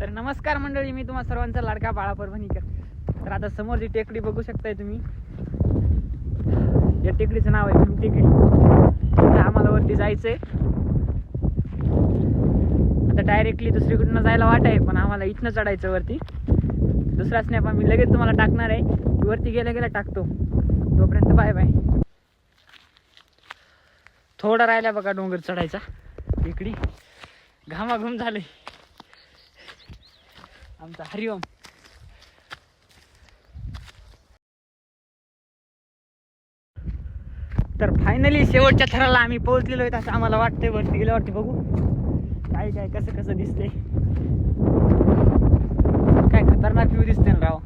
तर नमस्कार मंडळी, मी तुम्हा सर्वांचा लाडका बाळा परभणीकर. तर आता समोर जी टेकडी बघू शकताय तुम्ही, या टेकडीचं नाव आहे भीम टेकडी. इथे आम्हाला वरती जायचंय. आता डायरेक्टली दुसरीकडून जायला वाट आहे, पण आम्हाला इथनं चढायचं वरती. दुसरा स्नॅप आम्ही लगेच तुम्हाला टाकणार आहे. वरती गेल्या गेल्या टाकतो. तोपर्यंत बाय बाय. थोडा राहिला बघा डोंगर चढायचा. टेकडी घामाघूम झाले आमचा हरिओम. तर फायनली शेवटच्या थराला आम्ही पोहोचलेलो आहेत असं आम्हाला वाटतंय. वरती गेल्यावरती बघू काय काय कसं कसं दिसते. काय खतरनाक व्ह्यू दिसते ना राव.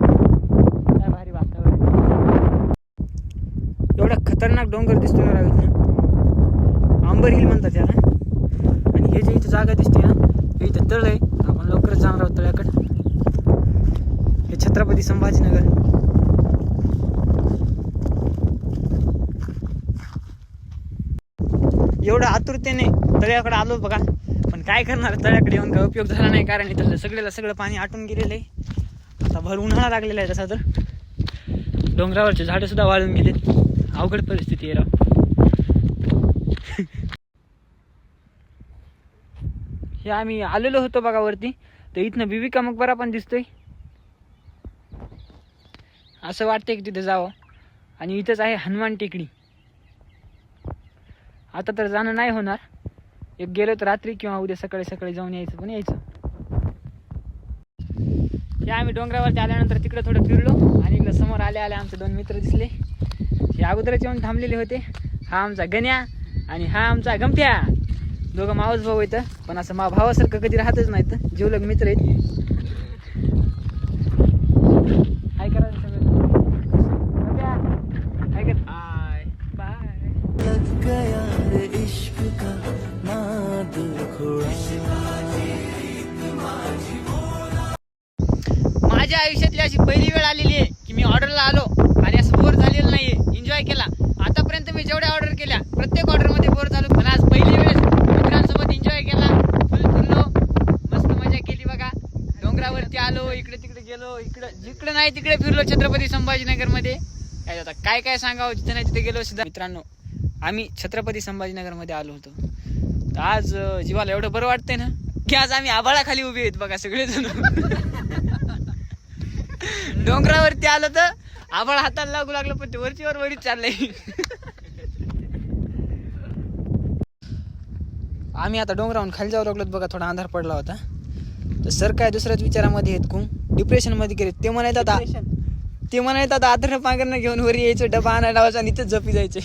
काय भारी वातावरण. एवढा खतरनाक डोंगर दिसतो ना राव इथं. आंबर हिल म्हणतात त्याला. आणि हे जे इथं जागा दिसते ना, हे इथं तळ आहे. आपण लवकरच जाणार आहोत तळ्याकडे. हे छत्रपती संभाजीनगर. एवढं आतुरतेने तळ्याकडे आलो बघा, पण काय करणार, तळ्याकडे येऊन काय उपयोग झाला नाही. कारण इथं सगळं पाणी आटून गेलेलं आहे. आता भर उन्हाळा लागलेला आहे. तसा तर डोंगरावरचे झाडं सुद्धा वाळून गेलेत. अवघड परिस्थिती आहे राव. हे आम्ही आलेलो होतो बघा वरती. तर इथनं बीबी का मकबरा पण दिसतोय. असं वाटतंय की तिथे जावं. आणि इथंच आहे हनुमान टेकडी. आता तर जाणं नाही होणार. एक गेलो तर रात्री किंवा उद्या सकाळी सकाळी जाऊन यायचं पण यायचं. हे आम्ही डोंगरावरती आल्यानंतर तिकडे थोडं फिरलो. आणि इकडे समोर आले आमचे दोन मित्र दिसले. हे अगोदरच येऊन थांबलेले होते. हा आमचा गण्या आणि हा आमचा गमत्या. दोघं मावस भाऊ आहेत, पण असं भावासारखं कधी राहतच नाहीत. जीवलग मित्र आहेत. हाय करा गमत्या. हाय कर. Hi bye. माझ्या आयुष्यातली अशी पहिली वेळ आलेली आहे की मी ऑर्डरला आलो आणि असं बोर झालेलं नाहीये. एन्जॉय केला. आतापर्यंत मी जेवढ्या ऑर्डर केल्या प्रत्येक ऑर्डरमध्ये बोर झालो, पण आज पहिली वेळेस मित्रांसोबत एन्जॉय केला. फुल फिरलो, मस्त मजा केली बघा. डोंगरावरती आलो, इकडे तिकडे गेलो, जिकडे नाही तिकडे फिरलो छत्रपती संभाजीनगर मध्ये. काय काय सांगावं, जिथे नाही तिथे गेलो सुद्धा. मित्रांनो, आम्ही छत्रपती संभाजीनगर मध्ये आलो होतो. तर आज जीवाला एवढं बरं वाटतंय ना की आज आम्ही आभाळाखाली उभे आहेत बघा सगळेजण. डोंगरावरती आलो तर आभाळ हाताला लागू लागलं, पण ते वरचीवर वडीत चाललंय. आम्ही आता डोंगरावरून खाली जाऊ लागलो बघा. थोडा अंधार पडला होता. तर सर काय दुसऱ्याच विचारामध्ये आहेत, डिप्रेशन मध्ये गेले. ते म्हणायचं आता आदर पांघरणं घेऊन वर यायचं, डबा आणायला लावायचा आणि इथंच झोपी जायचे.